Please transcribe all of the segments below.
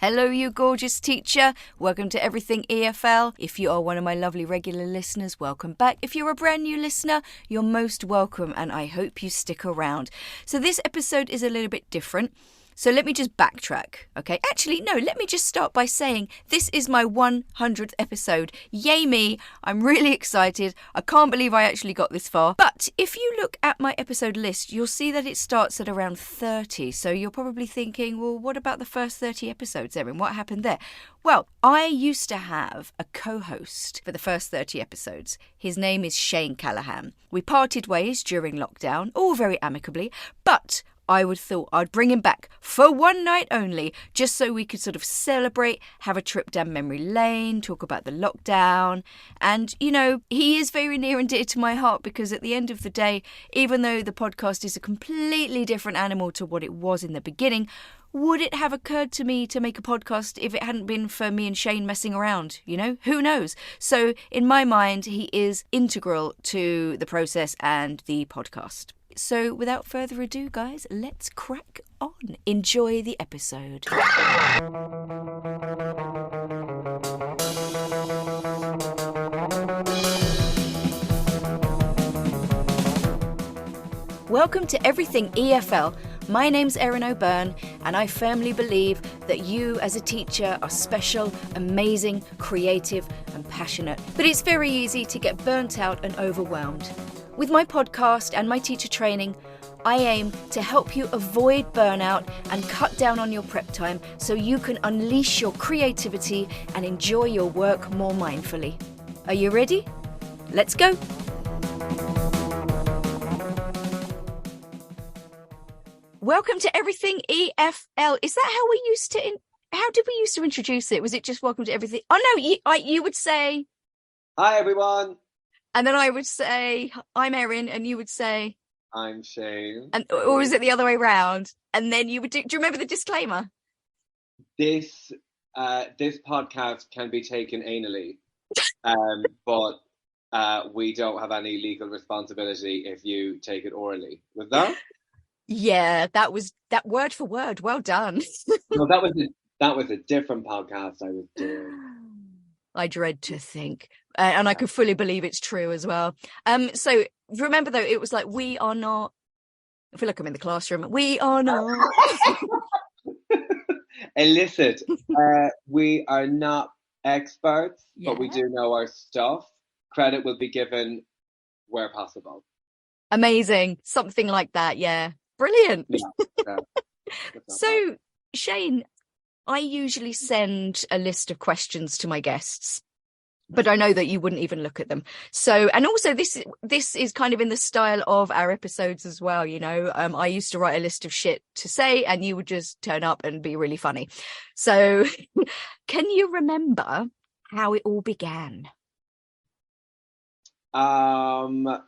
Hello, you gorgeous teacher. Welcome to Everything EFL. If you are one of my lovely regular listeners, welcome back. If you're a brand new listener, you're most welcome, and I hope you stick around. So this episode is a little bit different. So let me just backtrack, okay? Actually, no, let me just start by saying this is my 100th episode. Yay me, I'm really excited. I can't believe I actually got this far. But if you look at my episode list, you'll see that it starts at around 30. So you're probably thinking, well, what about the first 30 episodes, Erin? What happened there? Well, I used to have a co-host for the first 30 episodes. His name is Shane Callaghan. We parted ways during lockdown, all very amicably, but I would thought I'd bring him back for one night only, just so we could sort of celebrate, have a trip down memory lane, talk about the lockdown. And, you know, he is very near and dear to my heart because at the end of the day, even though the podcast is a completely different animal to what it was in the beginning, would it have occurred to me to make a podcast if it hadn't been for me and Shane messing around? You know, who knows? So in my mind, he is integral to the process and the podcast. So without further ado, guys, let's crack on. Enjoy the episode. Welcome to Everything EFL. My name's Erin O'Byrne, and I firmly believe that you as a teacher are special, amazing, creative and passionate. But it's very easy to get burnt out and overwhelmed. With my podcast and my teacher training, I aim to help you avoid burnout and cut down on your prep time so you can unleash your creativity and enjoy your work more mindfully. Are you ready? Let's go! Welcome to Everything EFL. Is that how we used to... How did we used to introduce it? Was it just welcome to everything? Oh no, you would say... Hi everyone. And then I would say, I'm Erin, and you would say... I'm Shane. Or was it the other way around? And then you would do you remember the disclaimer? This podcast can be taken anally, but we don't have any legal responsibility if you take it orally. Was that? Yeah, that word for word. Well done. No, that was a different podcast I was doing. I dread to think. And I could fully believe it's true as well. So remember though, it was like, we are not, I feel like I'm in the classroom. We are not. Illicit. We are not experts, but we do know our stuff. Credit will be given where possible. Amazing. Something like that. Yeah. Brilliant. Yeah. So Shane, I usually send a list of questions to my guests, but I know that you wouldn't even look at them. So, and also this is kind of in the style of our episodes as well. You know, I used to write a list of shit to say and you would just turn up and be really funny. So can you remember how it all began? No.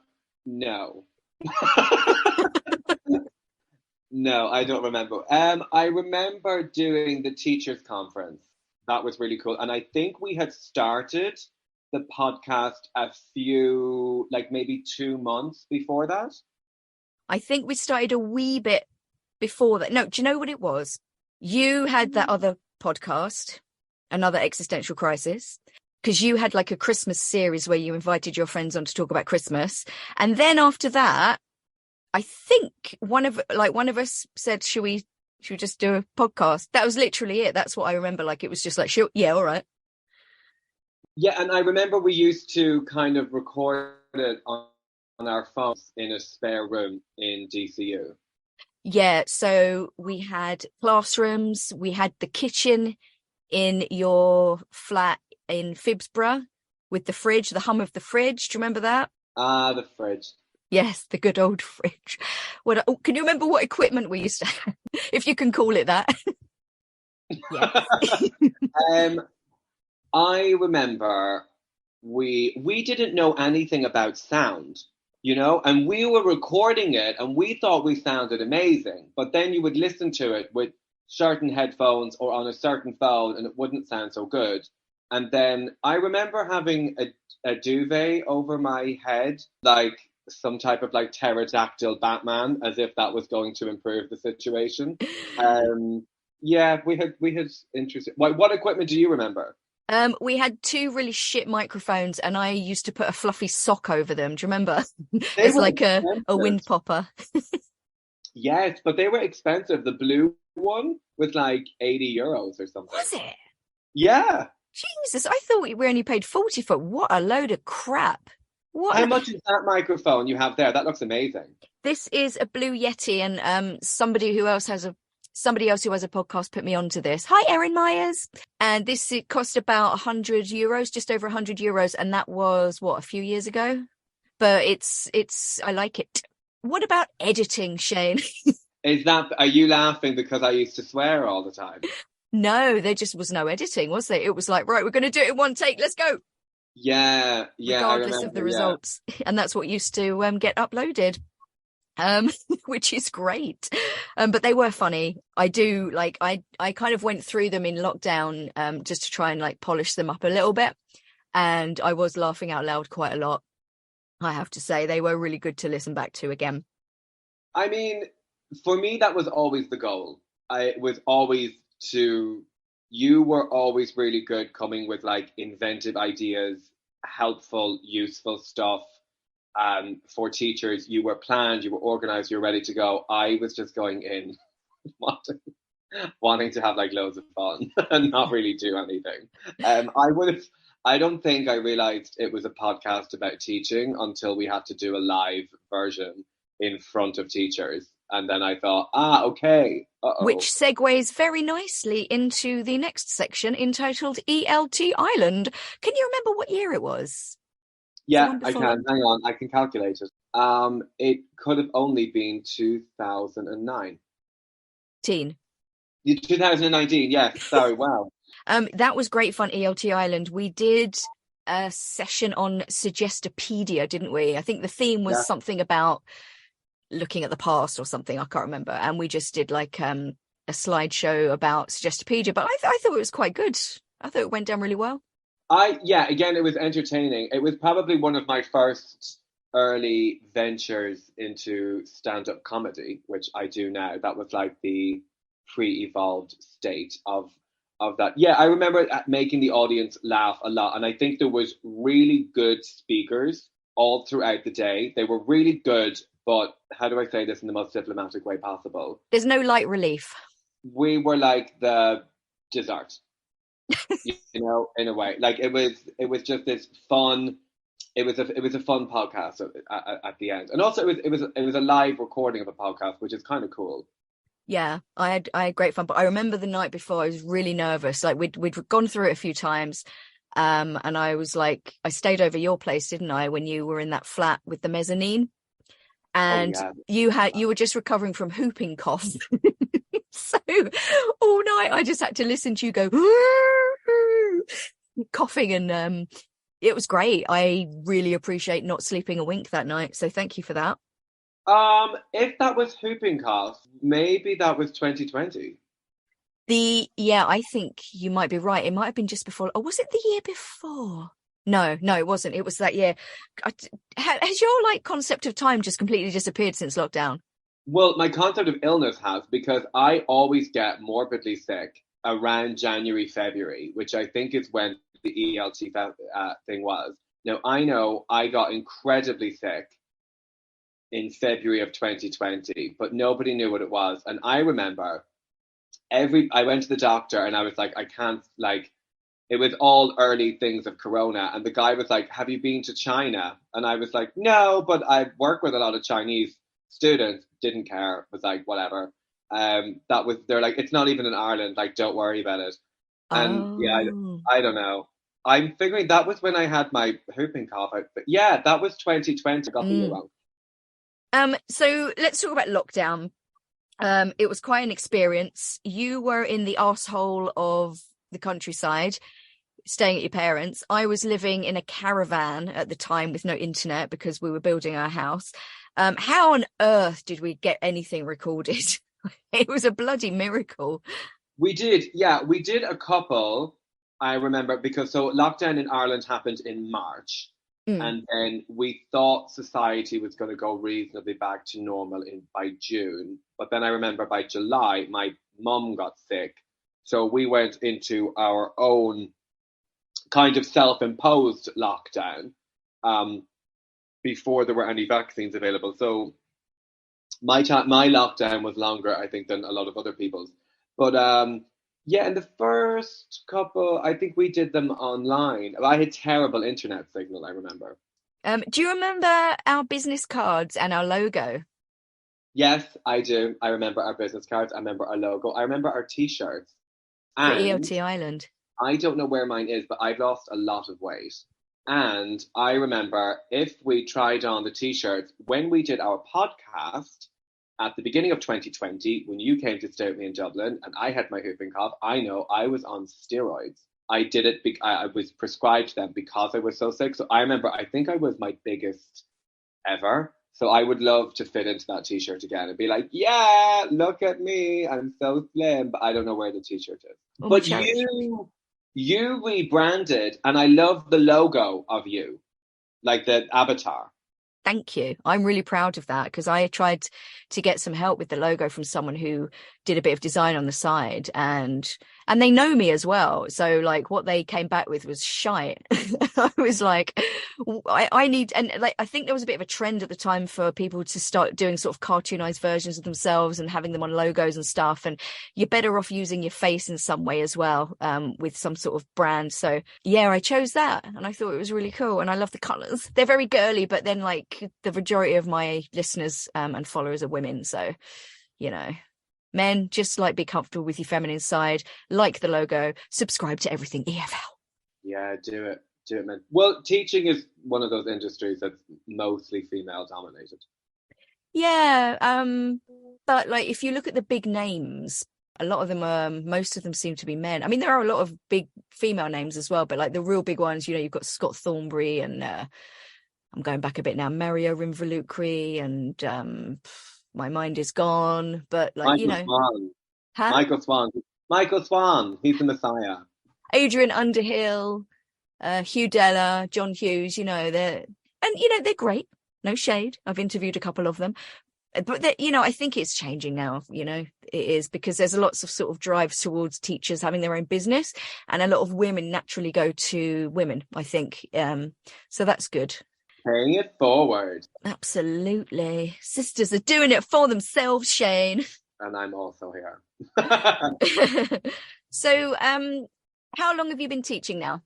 No, I don't remember. I remember doing the teachers conference. That was really cool. And I think we had started the podcast a few, like maybe 2 months before that. I think we started a wee bit before that. No, do you know what it was? You had that other podcast, Another Existential Crisis, because you had like a Christmas series where you invited your friends on to talk about Christmas. And then after that, I think one of us said, should we just do a podcast? That was literally it. That's what I remember. Like, it was just like, sure, yeah, all right. Yeah, and I remember we used to kind of record it on our phones in a spare room in DCU. Yeah, so we had classrooms, we had the kitchen in your flat in Phibsborough with the fridge, the hum of the fridge. Do you remember that? Ah, the fridge. Yes, the good old fridge. Can you remember what equipment we used to have? If you can call it that. I remember we didn't know anything about sound, you know, and we were recording it and we thought we sounded amazing. But then you would listen to it with certain headphones or on a certain phone and it wouldn't sound so good. And then I remember having a duvet over my head, like some type of like pterodactyl Batman, as if that was going to improve the situation. Yeah, we had interesting. What equipment do you remember? We had two really shit microphones, and I used to put a fluffy sock over them. Do you remember? They As were like a expensive. wind popper. Yes, but they were expensive. The blue one was like 80 euros or something. Was it? Yeah. Jesus, I thought we only paid 40 for it. What a load of crap. How What? much is that microphone you have there? That looks amazing. This is a Blue Yeti, and somebody else who has a podcast put me onto this. Hi, Erin Myers. And it cost about 100 euros, just over 100 euros, and that was what, a few years ago. But I like it. What about editing, Shane? Are you laughing because I used to swear all the time? No, there just was no editing, was there? It was like, right, we're going to do it in one take. Let's go. Yeah, I Regardless of remember, the yeah. results. And that's what used to get uploaded. Which is great. But they were funny. I do like I kind of went through them in lockdown just to try and like polish them up a little bit. And I was laughing out loud quite a lot. I have to say they were really good to listen back to again. I mean, for me, that was always the goal. I was always to, you were always really good coming with like inventive ideas, helpful, useful stuff. For teachers, you were planned, you were organized, you were ready to go. I was just going in wanting, wanting to have like loads of fun and not really do anything. I don't think I realized it was a podcast about teaching until we had to do a live version in front of teachers. And then I thought, okay, Which uh-oh. segues very nicely into the next section entitled ELT Island. Can you remember what year it was? The Yeah, one I before? can. Hang on, I can calculate it. It could have only been 2009. Teen. 2019, yes. Sorry, wow. That was great fun, ELT Island. We did a session on Suggestopedia, didn't we? I think the theme was Yeah. something about looking at the past or something. I can't remember. And we just did like a slideshow about Suggestopedia. But I thought it was quite good. I thought it went down really well. Yeah, again, it was entertaining. It was probably one of my first early ventures into stand-up comedy, which I do now. That was like the pre-evolved state of that. Yeah, I remember making the audience laugh a lot, and I think there was really good speakers all throughout the day. They were really good, but how do I say this in the most diplomatic way possible? There's no light relief. We were like the dessert, in a way. Like it was just this fun. It was a fun podcast at the end, and also it was a live recording of a podcast, which is kind of cool. Yeah, I had great fun. But I remember the night before I was really nervous. Like we'd gone through it a few times. And I was like, I stayed over your place, didn't I, when you were in that flat with the mezzanine? Oh And yeah. you were just recovering from whooping cough. So all night I just had to listen to you go coughing, and it was great. I really appreciate not sleeping a wink that night. So thank you for that. If that was whooping cough, maybe that was 2020. Yeah, I think you might be right. It might have been just before. Or was it the year before? No, it wasn't. It was that year. Has your like concept of time just completely disappeared since lockdown? Well, my concept of illness has, because I always get morbidly sick around January, February, which I think is when the ELT thing was. Now, I know I got incredibly sick in February of 2020, but nobody knew what it was. And I remember I went to the doctor and I was like, I can't, like, it was all early things of Corona. And the guy was like, have you been to China? And I was like, no, but I work with a lot of Chinese students. Didn't care. Was like, whatever. They're like, it's not even in Ireland. Like, don't worry about it. And yeah, Oh. I don't know. I'm figuring that was when I had my whooping cough. But yeah, that was 2020. I got the year Mm. wrong. So let's talk about lockdown. It was quite an experience. You were in the arsehole of the countryside, staying at your parents'. I was living in a caravan at the time with no internet because we were building our house. How on earth did we get anything recorded? It was a bloody miracle. We did, yeah, we did a couple. I remember because so lockdown in Ireland happened in March, Mm. and then we thought society was going to go reasonably back to normal by June. But then I remember by July, my mum got sick. So we went into our own kind of self-imposed lockdown um, before there were any vaccines available. So my lockdown was longer, I think, than a lot of other people's. But yeah, in the first couple, I think we did them online. I had terrible internet signal, I remember. Do you remember our business cards and our logo Yes, I do. I remember our business cards. I remember our logo. I remember our t-shirts. for And ELT Island? I don't know where mine is, but I've lost a lot of weight. And I remember if we tried on the t-shirts when we did our podcast at the beginning of 2020, when you came to stay with me in Dublin and I had my whooping cough, I know I was on steroids. I did it. I was prescribed them because I was so sick. So I remember, I think I was my biggest ever. So I would love to fit into that t-shirt again and be like, yeah, look at me. I'm so slim, but I don't know where the t-shirt is. Oh, my But cherish. you rebranded, and I love the logo of you, like the avatar. Thank you. I'm really proud of that because I tried to get some help with the logo from someone who did a bit of design on the side, and they know me as well. So like what they came back with was shite. I was like, I need, and like I think there was a bit of a trend at the time for people to start doing sort of cartoonized versions of themselves and having them on logos and stuff. And you're better off using your face in some way as well, with some sort of brand. So yeah, I chose that and I thought it was really cool. And I love the colors. They're very girly, but then like the majority of my listeners and followers are women. So, you know, men, just like be comfortable with your feminine side, like the logo, subscribe to everything EFL. Yeah, do it. Do it, man. Well, teaching is one of those industries that's mostly female dominated. Yeah, but like if you look at the big names, a lot of them most of them seem to be men. I mean, there are a lot of big female names as well, but like the real big ones, you know, you've got Scott Thornbury and I'm going back a bit now, Mario Rimvalucri and my mind is gone, but like, you Michael know, Swan. huh? Michael Swan. Michael Swan. He's the Messiah. Adrian Underhill, Hugh Della, John Hughes, you know, they're great. No shade. I've interviewed a couple of them. But, you know, I think it's changing now, you know, it is because there's lots of sort of drives towards teachers having their own business and a lot of women naturally go to women, I think. So that's good. Paying it forward. Absolutely. Sisters are doing it for themselves, Shane. And I'm also here. So, how long have you been teaching now?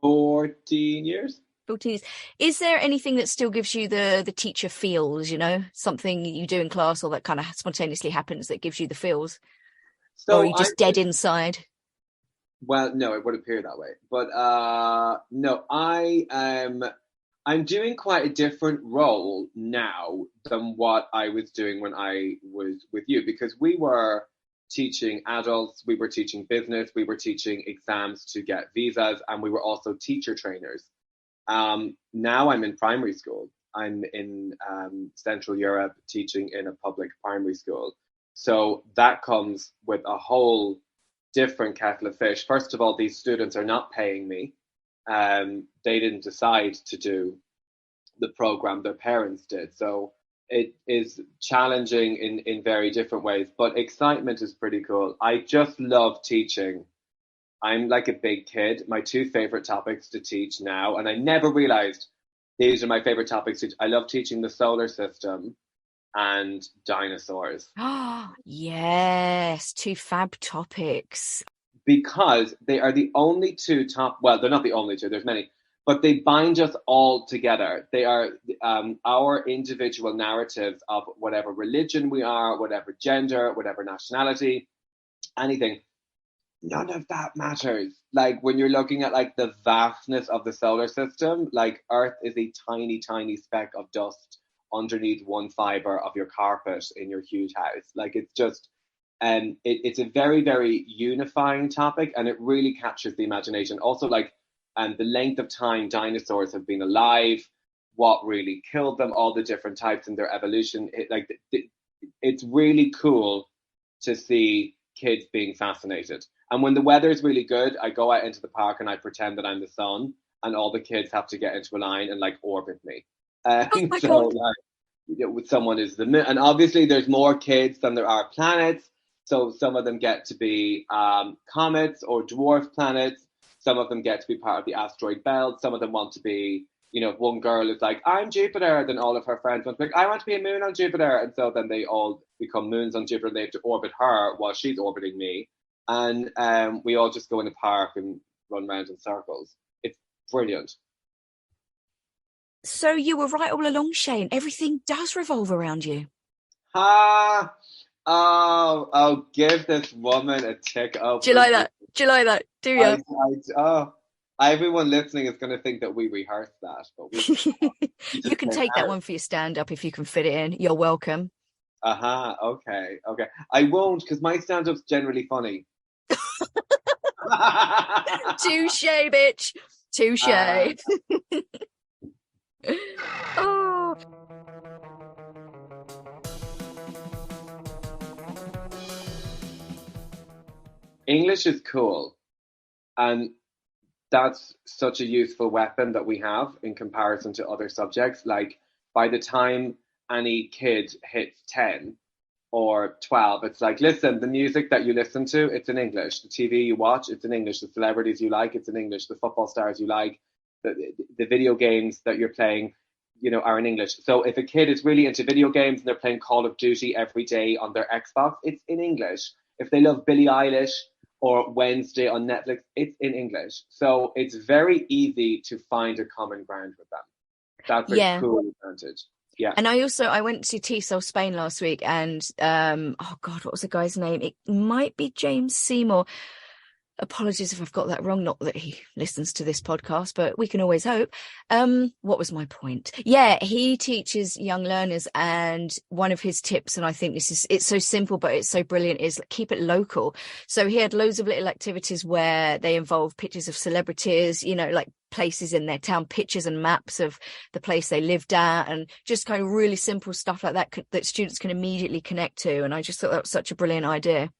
14 years. 14 years. Is there anything that still gives you the teacher feels, you know, something you do in class or that kind of spontaneously happens that gives you the feels? Or are So you just dead inside? well, no, it would appear that way. But no, I'm doing quite a different role now than what I was doing when I was with you because we were teaching adults, we were teaching business, we were teaching exams to get visas, and we were also teacher trainers. Now I'm in primary school. I'm in Central Europe teaching in a public primary school. So that comes with a whole different kettle of fish. First of all, these students are not paying me. They didn't decide to do the program, their parents did. So it is challenging in very different ways, but excitement is pretty cool. I just love teaching. I'm like a big kid. My two favorite topics to teach now, and I never realized these are my favorite topics to teach. I love teaching the solar system and dinosaurs. Oh, yes, two fab topics. Because they are the only two well, they're not the only two, there's many, but they bind us all together. They are our individual narratives of whatever religion we are, whatever gender, whatever nationality, anything. None of that matters. Like when you're looking at like the vastness of the solar system, like Earth is a tiny, tiny speck of dust underneath one fiber of your carpet in your huge house. Like it's just, it's a very, very unifying topic, and it really captures the imagination. Also, like, the length of time dinosaurs have been alive, what really killed them, all the different types in their evolution. It's really cool to see kids being fascinated. And when the weather is really good, I go out into the park and I pretend that I'm the sun, and all the kids have to get into a line and like orbit me. Oh my So God. like, someone is the moon, and obviously there's more kids than there are planets. So some of them get to be comets or dwarf planets. Some of them get to be part of the asteroid belt. Some of them want to be, if one girl is like, I'm Jupiter, then all of her friends want to be like, I want to be a moon on Jupiter. And so then they all become moons on Jupiter and they have to orbit her while she's orbiting me. And we all just go in a park and run around in circles. It's brilliant. So you were right all along, Shane. Everything does revolve around you. Ha! Oh, give this woman a tick up. Do you like that? Do you like that? Do you? Everyone listening is going to think that we rehearsed that. But you can take that one for your stand-up if you can fit it in. You're welcome. Okay. I won't, because my stand-up's generally funny. Touche, bitch. Touche. Oh. English is cool, and that's such a useful weapon that we have in comparison to other subjects. Like, by the time any kid hits 10 or 12, it's like, listen, the music that you listen to, it's in English. The TV you watch, it's in English. The celebrities you like, it's in English. The football stars you like, the video games that you're playing, are in English. So if a kid is really into video games and they're playing Call of Duty every day on their Xbox, it's in English. If they love Billie Eilish or Wednesday on Netflix, it's in English. So it's very easy to find a common ground with them. That's a cool advantage. Yeah. And I went to Teachy, Spain last week, and oh God, what was the guy's name? It might be James Seymour. Apologies if I've got that wrong. Not that he listens to this podcast, but we can always hope. What was my point? Yeah, he teaches young learners, and one of his tips, and I think it's so simple, but it's so brilliant, is keep it local. So he had loads of little activities where they involve pictures of celebrities, like places in their town, pictures and maps of the place they lived at, and just kind of really simple stuff like that that students can immediately connect to. And I just thought that was such a brilliant idea.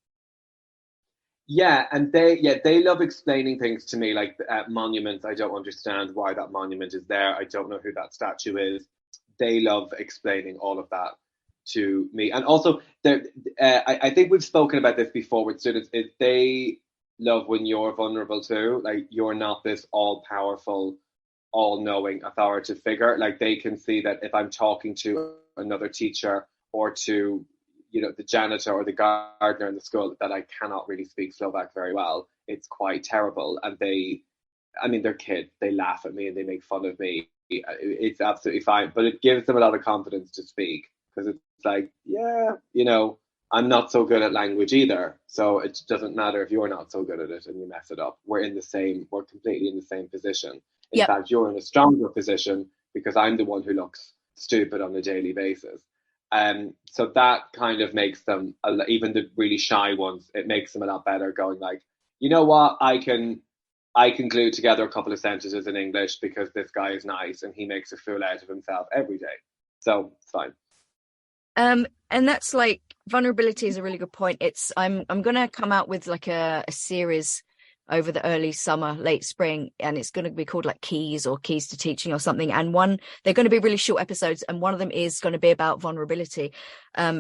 Yeah, and they love explaining things to me, like monuments. I don't understand why that monument is there. I don't know who that statue is. They love explaining all of that to me. And also, I think we've spoken about this before with students, is they love when you're vulnerable too. Like, you're not this all-powerful, all-knowing authoritative figure. Like, they can see that if I'm talking to another teacher or to the janitor or the gardener in the school, that I cannot really speak Slovak very well. It's quite terrible. And they're kids. They laugh at me and they make fun of me. It's absolutely fine. But it gives them a lot of confidence to speak, because it's like, I'm not so good at language either. So it doesn't matter if you're not so good at it and you mess it up. We're completely in the same position. In fact, you're in a stronger position because I'm the one who looks stupid on a daily basis. So that kind of makes them, even the really shy ones, it makes them a lot better, going like, you know what, I can glue together a couple of sentences in English because this guy is nice and he makes a fool out of himself every day. So it's fine. And that's like, vulnerability is a really good point. I'm going to come out with like a series over the early summer, late spring, and it's going to be called like Keys or Keys to Teaching or something. And they're going to be really short episodes, and one of them is going to be about vulnerability,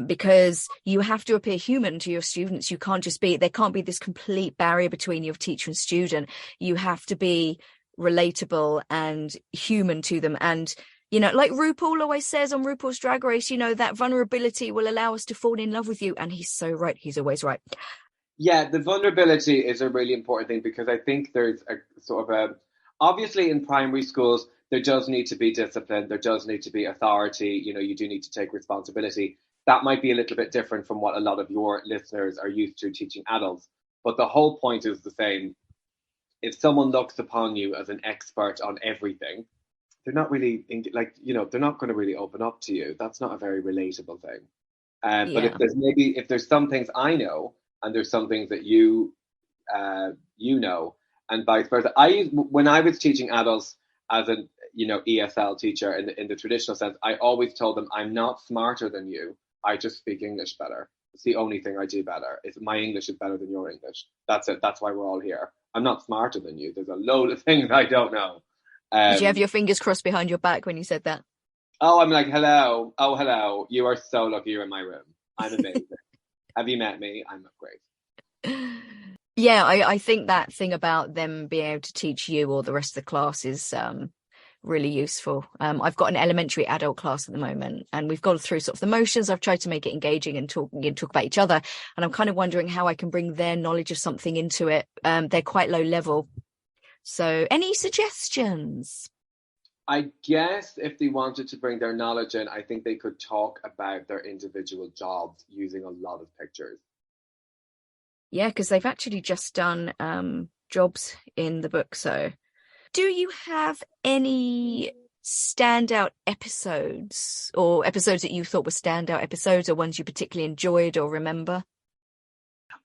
because you have to appear human to your students. You can't there can't be this complete barrier between your teacher and student. You have to be relatable and human to them. And like RuPaul always says on RuPaul's Drag Race, that vulnerability will allow us to fall in love with you. And he's so right. He's always right. Yeah, the vulnerability is a really important thing, because I think there's a sort of obviously in primary schools, there does need to be discipline. There does need to be authority. You do need to take responsibility. That might be a little bit different from what a lot of your listeners are used to teaching adults. But the whole point is the same. If someone looks upon you as an expert on everything, they're not really they're not going to really open up to you. That's not a very relatable thing. But if there's some things I know, and there's some things that you know, and vice versa. When I was teaching adults as a EFL teacher in the traditional sense, I always told them, I'm not smarter than you. I just speak English better. It's the only thing I do better. My English is better than your English. That's it. That's why we're all here. I'm not smarter than you. There's a load of things I don't know. Did you have your fingers crossed behind your back when you said that? Oh, I'm like, hello. Oh, hello. You are so lucky you're in my room. I'm amazing. Have you met me? I'm great. Yeah, I think that thing about them being able to teach you or the rest of the class is really useful. I've got an elementary adult class at the moment, and we've gone through sort of the motions. I've tried to make it engaging and talk about each other, and I'm kind of wondering how I can bring their knowledge of something into it. They're quite low level, so any suggestions? I guess if they wanted to bring their knowledge in, I think they could talk about their individual jobs using a lot of pictures. Yeah, because they've actually just done jobs in the book. So, do you have any standout episodes or episodes that you thought were standout episodes or ones you particularly enjoyed or remember?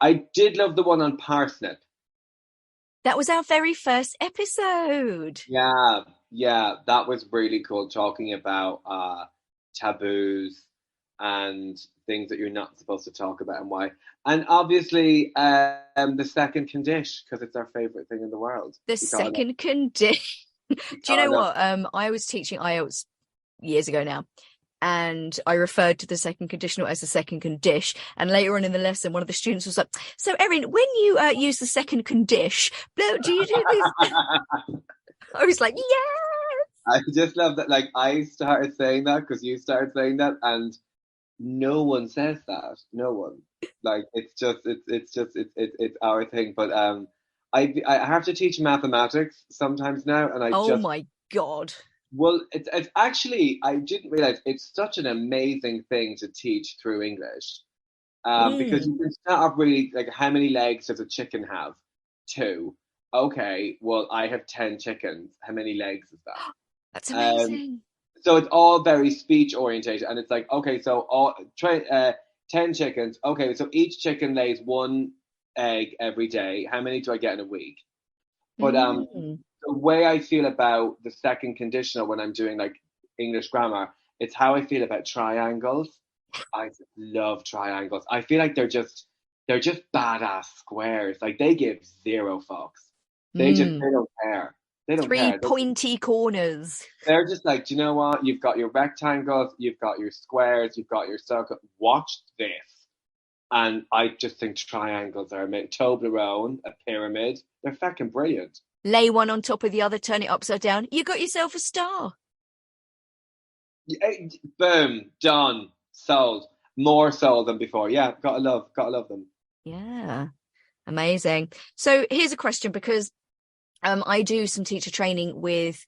I did love the one on parsnip. That was our very first episode. Yeah, yeah, that was really cool talking about taboos and things that you're not supposed to talk about and why. And obviously, the second condition because it's our favorite thing in the world. The You gotta love, second condition. you Do you gotta know love. what? I was teaching IELTS years ago now, and I referred to the second conditional as the second condish. And later on in the lesson, one of the students was like, "So, Erin, when you use the second condish, do you do this?" I was like, "Yeah." I just love that. Like I started saying that because you started saying that, and no one says that. No one. Like it's our thing. But I have to teach mathematics sometimes now, and I Oh just my God. well, it's actually I didn't realize it's such an amazing thing to teach through English. Because Mm, you can start off really like how many legs does a chicken have? Two. Okay, well I have 10 chickens. How many legs is that? that's Um, amazing. so it's all very speech orientated, and it's like okay, so 10 chickens. Okay, so each chicken lays one egg every day. How many do I get in a week? But Mm. the way I feel about the second conditional when I'm doing like English grammar, it's how I feel about triangles. I love triangles. I feel like they're just badass squares. Like they give zero fucks. Mm. They don't care. They don't Three care. pointy corners. They're just like, do you know what? You've got your rectangles, you've got your squares, you've got your circle. Watch this. And I just think triangles are a Toblerone, a pyramid. They're fucking brilliant. Lay one on top of the other, turn it upside down. You got yourself a star. Boom, done, sold. More sold than before. Yeah, gotta love them. Yeah, amazing. So here's a question because I do some teacher training with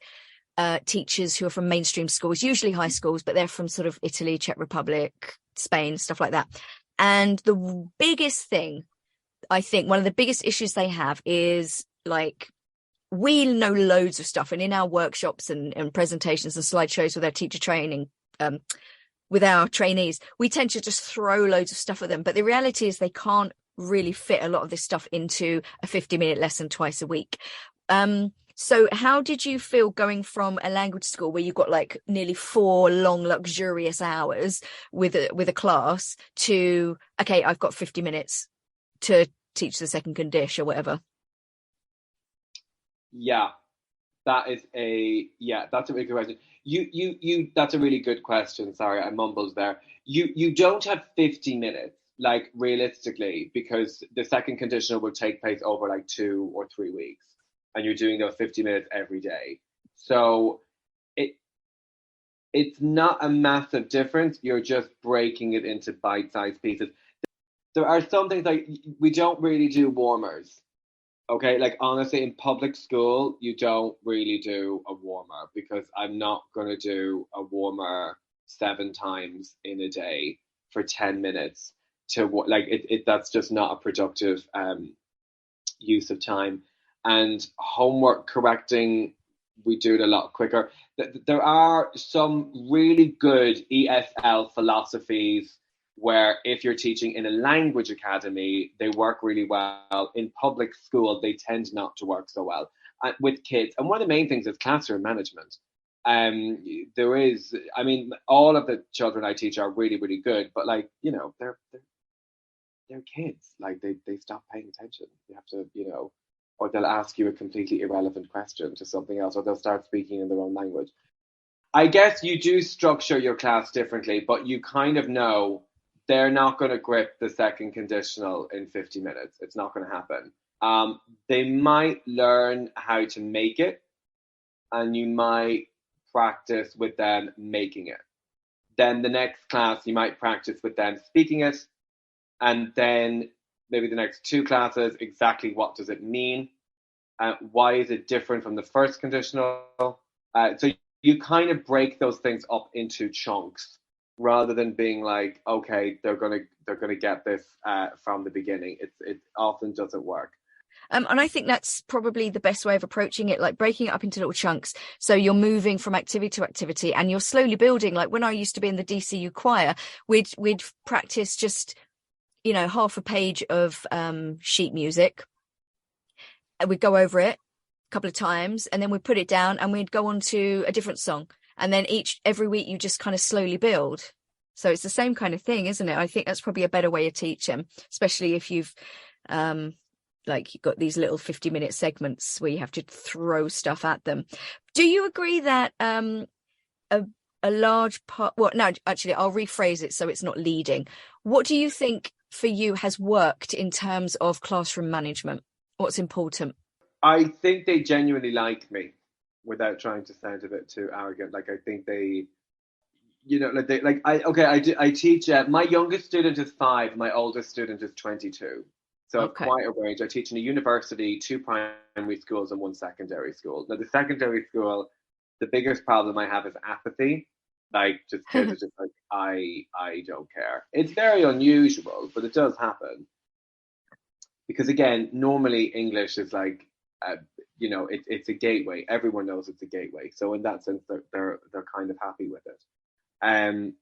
teachers who are from mainstream schools, usually high schools, but they're from sort of Italy, Czech Republic, Spain, stuff like that. And the biggest thing, I think, one of the biggest issues they have is like, we know loads of stuff, and in our workshops and presentations and slideshows with our teacher training, with our trainees, we tend to just throw loads of stuff at them. But the reality is they can't really fit a lot of this stuff into a 50-minute lesson twice a week. So how did you feel going from a language school where you got like nearly 4 long, luxurious hours with a class to, okay, I've got 50 minutes to teach the second condition or whatever? Yeah, that's a really good question. That's a really good question. Sorry, I mumbled there. You don't have 50 minutes, like realistically, because the second conditional will take place over like 2 or 3 weeks, and you're doing those 50 minutes every day. So it it's not a massive difference. You're just breaking it into bite-sized pieces. There are some things like we don't really do warmers. Okay, like honestly, in public school, you don't really do a warmer because I'm not going to do a warmer 7 times in a day for 10 minutes to like it that's just not a productive use of time. And homework correcting, we do it a lot quicker. There are some really good EFL philosophies where if you're teaching in a language academy, they work really well. In public school, they tend not to work so well with kids. And one of the main things is classroom management. There is, I mean, all of the children I teach are really, really good, but like, they're kids. Like they stop paying attention. You have to, or they'll ask you a completely irrelevant question to something else, or they'll start speaking in their own language. I guess you do structure your class differently, but you kind of know they're not going to grip the second conditional in 50 minutes. It's not going to happen. They might learn how to make it, and you might practice with them making it. Then the next class, you might practice with them speaking it, and then maybe the next two classes, exactly what does it mean? Why is it different from the first conditional? So you kind of break those things up into chunks rather than being like, okay, they're gonna get this from the beginning. It often doesn't work. And I think that's probably the best way of approaching it, like breaking it up into little chunks. So you're moving from activity to activity and you're slowly building. Like when I used to be in the DCU choir, we'd practice just, half a page of sheet music. We'd go over it a couple of times and then we'd put it down and we'd go on to a different song. And then every week you just kind of slowly build. So it's the same kind of thing, isn't it? I think that's probably a better way of teaching, especially if you've you've got these little 50-minute segments where you have to throw stuff at them. Do you agree that a large part, well, no, actually, I'll rephrase it so it's not leading. What do you think for you has worked in terms of classroom management? What's important? I think they genuinely like me without trying to sound a bit too arrogant. Like, I think they, I teach, my youngest student is 5, my oldest student is 22. So Okay. quite a range. I teach in a university, 2 primary schools and 1 secondary school. Now, the secondary school, the biggest problem I have is apathy. Like, just kids are just like, I don't care. It's very unusual, but it does happen. Because again, normally English is like, it's a gateway. Everyone knows it's a gateway. So in that sense, they're kind of happy with it.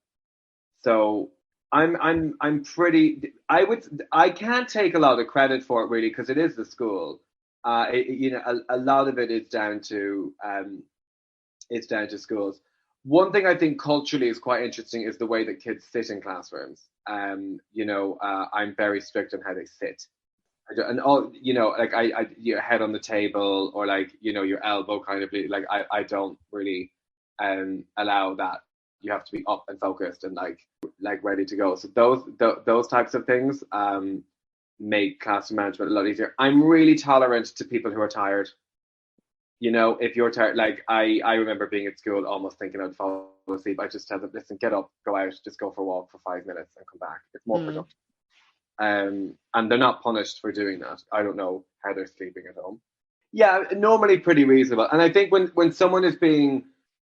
So I'm pretty. I can't take a lot of credit for it really because it is the school. A lot of it is down to schools. One thing I think culturally is quite interesting is the way that kids sit in classrooms. I'm very strict on how they sit. And all, your head on the table or your elbow kind of like I don't really allow that. You have to be up and focused and like ready to go. So those types of things make classroom management a lot easier. I'm really tolerant to people who are tired. If you're tired, like I remember being at school almost thinking I'd fall asleep. I just tell them, listen, get up, go out, just go for a walk for 5 minutes and come back. It's more productive. And they're not punished for doing that. I don't know how they're sleeping at home. Yeah, normally pretty reasonable. And I think when someone is being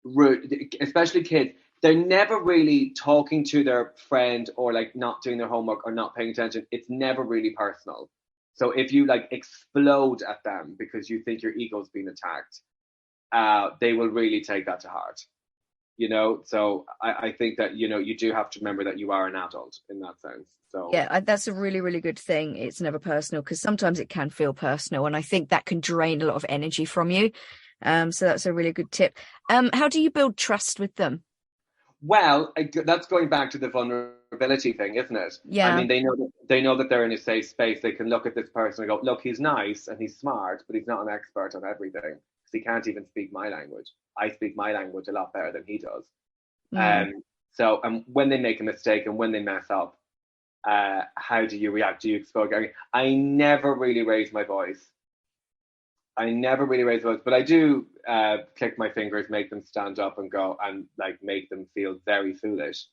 rude, especially kids, they're never really talking to their friend or like not doing their homework or not paying attention. It's never really personal. So if you like explode at them because you think your ego's being attacked, they will really take that to heart. So I think that you do have to remember that you are an adult in that sense. So yeah, that's a really, really good thing. It's never personal because sometimes it can feel personal, and I think that can drain a lot of energy from you. So that's a really good tip. How do you build trust with them? Well, that's going back to the vulnerability thing, isn't it? Yeah. I mean, they know that they're in a safe space. They can look at this person and go, look, he's nice and he's smart, but he's not an expert on everything because he can't even speak my language. I speak my language a lot better than he does. So when they make a mistake and when they mess up, how do you react? Do you expose? I never really raise my voice. But I do click my fingers, make them stand up and go and like make them feel very foolish,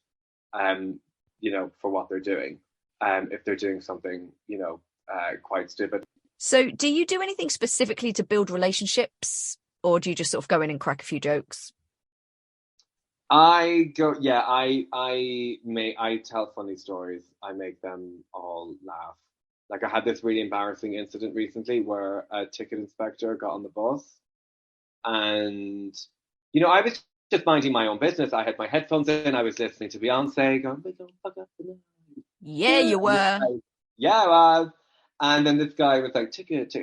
for what they're doing. If they're doing something, quite stupid. So do you do anything specifically to build relationships, or do you just sort of go in and crack a few jokes? I tell funny stories. I make them all laugh. Like I had this really embarrassing incident recently where a ticket inspector got on the bus and, I was just minding my own business. I had my headphones in. I was listening to Beyonce going, we don't fuck up the night. Yeah, you were. Yeah, I was. And then this guy was like, ticket,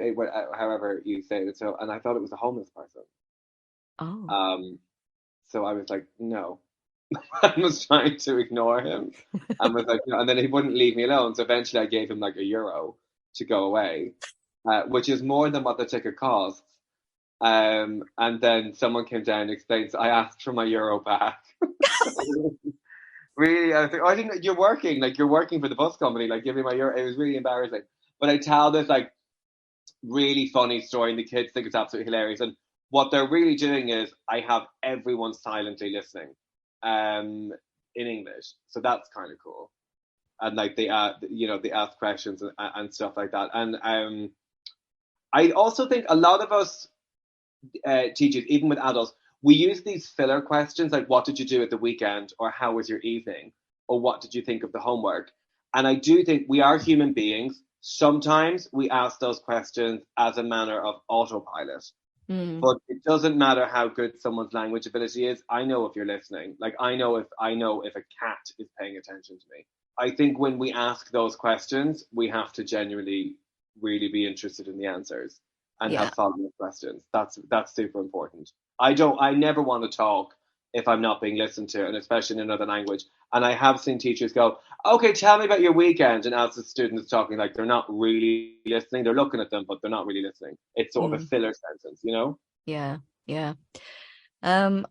however you say it. So, and I thought it was a homeless person. Oh. So I was like, no. I was trying to ignore him and was like, and then he wouldn't leave me alone. So eventually I gave him like €1 to go away, which is more than what the ticket costs. And then someone came down and explained, so I asked for my euro back. Really, I was like, oh, I think that you're working for the bus company, like give me my euro. It was really embarrassing. But I tell this like really funny story, and the kids think it's absolutely hilarious. And what they're really doing is I have everyone silently listening, in English, so that's kind of cool. And like they ask questions and stuff like that. And I also think a lot of us teachers, even with adults, we use these filler questions like "What did you do at the weekend?" or "How was your evening?" or "What did you think of the homework?" And I do think we are human beings. Sometimes we ask those questions as a manner of autopilot, Mm. but it doesn't matter how good someone's language ability is. I know if you're listening. Like I know if a cat is paying attention to me. I think when we ask those questions, we have to genuinely really be interested in the answers and Yeah. have follow-up questions. That's super important. I never want to talk if I'm not being listened to, and especially in another language. And I have seen teachers go, "Okay, tell me about your weekend," and as the student is talking, like they're not really listening. They're looking at them, but they're not really listening. It's sort of a Mm. filler sentence, you know? Yeah. Yeah.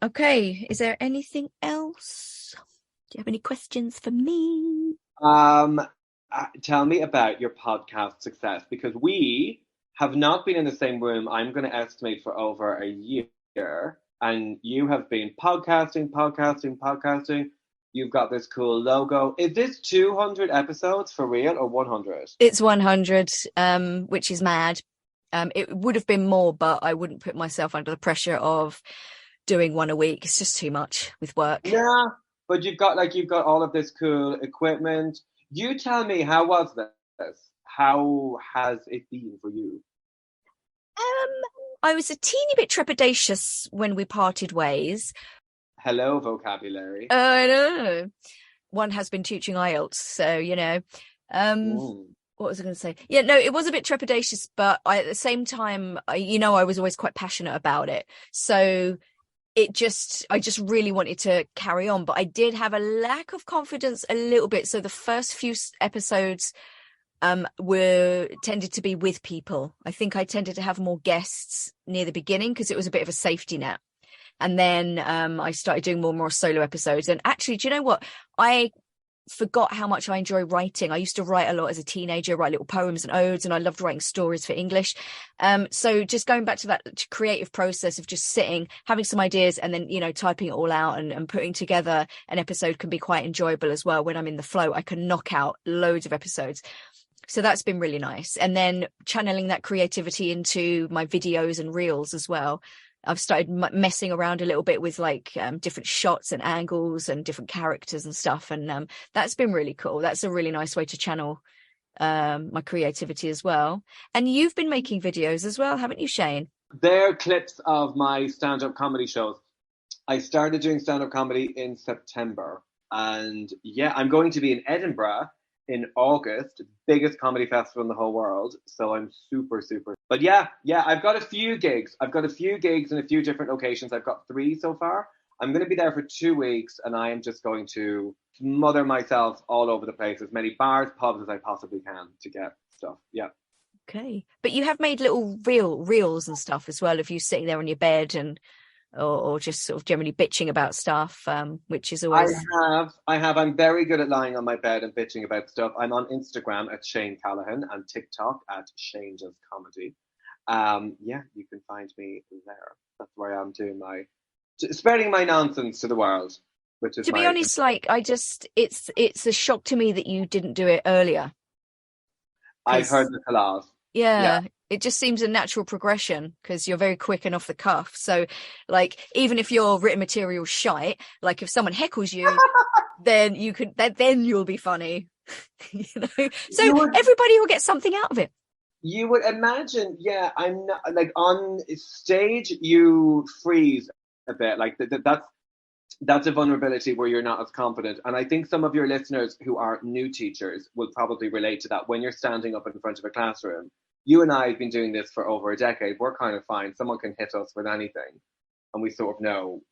Okay. Is there anything else? Do you have any questions for me? Um, Tell me about your podcast success, because we have not been in the same room. I'm going to estimate for over a year, and you have been podcasting, podcasting, podcasting. You've got this cool logo. Is this 200 episodes for real or 100? It's 100, which is mad. It would have been more, but I wouldn't put myself under the pressure of doing one a week. It's just too much with work. Yeah, but you've got all of this cool equipment. You tell me, how was this? How has it been for you? Um, I was a teeny bit trepidatious when we parted ways. Hello, vocabulary. I know. One has been teaching IELTS, so Um, Mm. what was I going to say? Yeah, no, it was a bit trepidatious, but at the same time, I was always quite passionate about it. So I just really wanted to carry on, but I did have a lack of confidence a little bit. So the first few episodes were tended to be with people. I think I tended to have more guests near the beginning because it was a bit of a safety net. And then I started doing more and more solo episodes. And actually, do you know what? I forgot how much I enjoy writing. I used to write a lot as a teenager, write little poems and odes, and I loved writing stories for English. So just going back to that creative process of just sitting, having some ideas, and then, typing it all out and putting together an episode can be quite enjoyable as well. When I'm in the flow, I can knock out loads of episodes. So that's been really nice. And then channeling that creativity into my videos and reels as well. I've started messing around a little bit with different shots and angles and different characters and stuff. And that's been really cool. That's a really nice way to channel my creativity as well. And you've been making videos as well, haven't you, Shane? They're clips of my stand-up comedy shows. I started doing stand-up comedy in September, and yeah, I'm going to be in Edinburgh in August, biggest comedy festival in the whole world. So I'm super, super. But yeah, I've got a few gigs. I've got a few gigs in a few different locations. I've got 3 so far. I'm going to be there for 2 weeks, and I am just going to smother myself all over the place, as many bars, pubs as I possibly can to get stuff. Yeah. Okay. But you have made little reels and stuff as well of you sitting there on your bed and or just sort of generally bitching about stuff, which is I always have. I'm very good at lying on my bed and bitching about stuff. I'm on Instagram at Shane Callaghan and TikTok at Shane Does Comedy. Yeah, you can find me there. That's where I'm doing spreading my nonsense to the world, which is to be my. honest, it's a shock to me that you didn't do it earlier. I've heard Because this a lot. Yeah. yeah, it just seems a natural progression because you're very quick and off the cuff. So, even if your written material shite, if someone heckles you, then then you'll be funny, So You would everybody will get something out of it. you would imagine, yeah. I'm not like on stage. You freeze a bit, like that's a vulnerability where you're not as confident. And I think some of your listeners who are new teachers will probably relate to that. When you're standing up in front of a classroom, you and I have been doing this for over a decade. We're kind of fine. Someone can hit us with anything, and we sort of know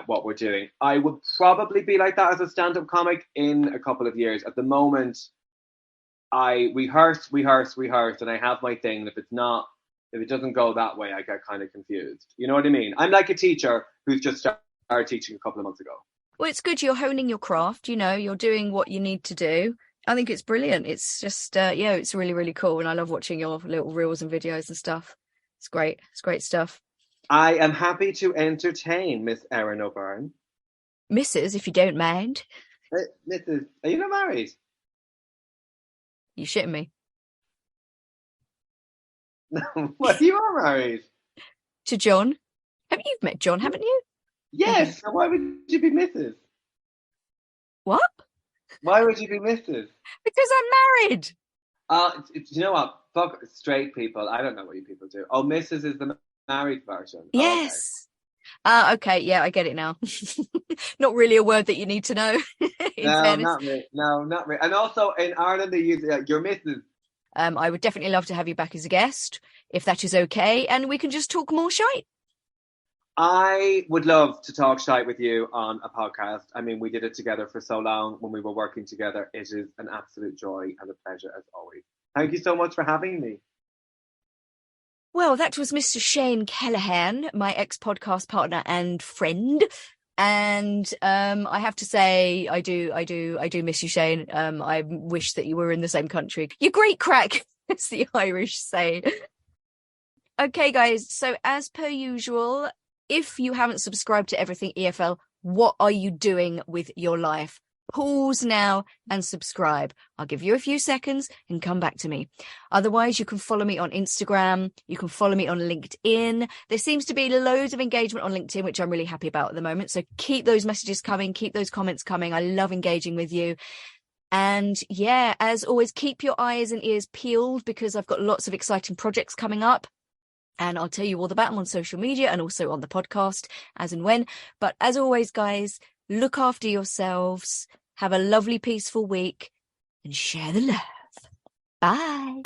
what we're doing. I would probably be like that as a stand-up comic in a couple of years. At the moment, I rehearse, and I have my thing. And if it doesn't go that way, I get kind of confused. You know what I mean? I'm like a teacher who's just started teaching a couple of months ago. Well, it's good you're honing your craft, you're doing what you need to do. I think it's brilliant. It's just, yeah, it's really, really cool. And I love watching your little reels and videos and stuff. It's great. It's great stuff. I am happy to entertain Miss Erin O'Byrne. Mrs., if you don't mind. Mrs., are you not married? You shitting me? Well, you are married. To John. You've met John, haven't you? Yes. So why would you be Mrs.? What? Why would you be Mrs.? Because I'm married. You know what? Fuck straight people. I don't know what you people do. Oh, Mrs. is the married version. Yes. Okay. Yeah, I get it now. Not really a word that you need to know. No, not really. No, not really. And also in Ireland, they use your Mrs. I would definitely love to have you back as a guest, if that is okay, and we can just talk more shite. I would love to talk shite with you on a podcast. I mean, we did it together for so long when we were working together. It is an absolute joy and a pleasure as always. Thank you so much for having me. Well, that was Mr. Shane Callaghan, my ex-podcast partner and friend. And I have to say, I do miss you, Shane. I wish that you were in the same country. You're great crack, as the Irish say. Okay, guys. So as per usual, if you haven't subscribed to Everything EFL, what are you doing with your life? Pause now and subscribe. I'll give you a few seconds and come back to me. Otherwise, you can follow me on Instagram. You can follow me on LinkedIn. There seems to be loads of engagement on LinkedIn, which I'm really happy about at the moment. So keep those messages coming. Keep those comments coming. I love engaging with you. And yeah, as always, keep your eyes and ears peeled because I've got lots of exciting projects coming up. And I'll tell you all about them on social media and also on the podcast as and when. But as always, guys, look after yourselves. Have a lovely, peaceful week and share the love. Bye.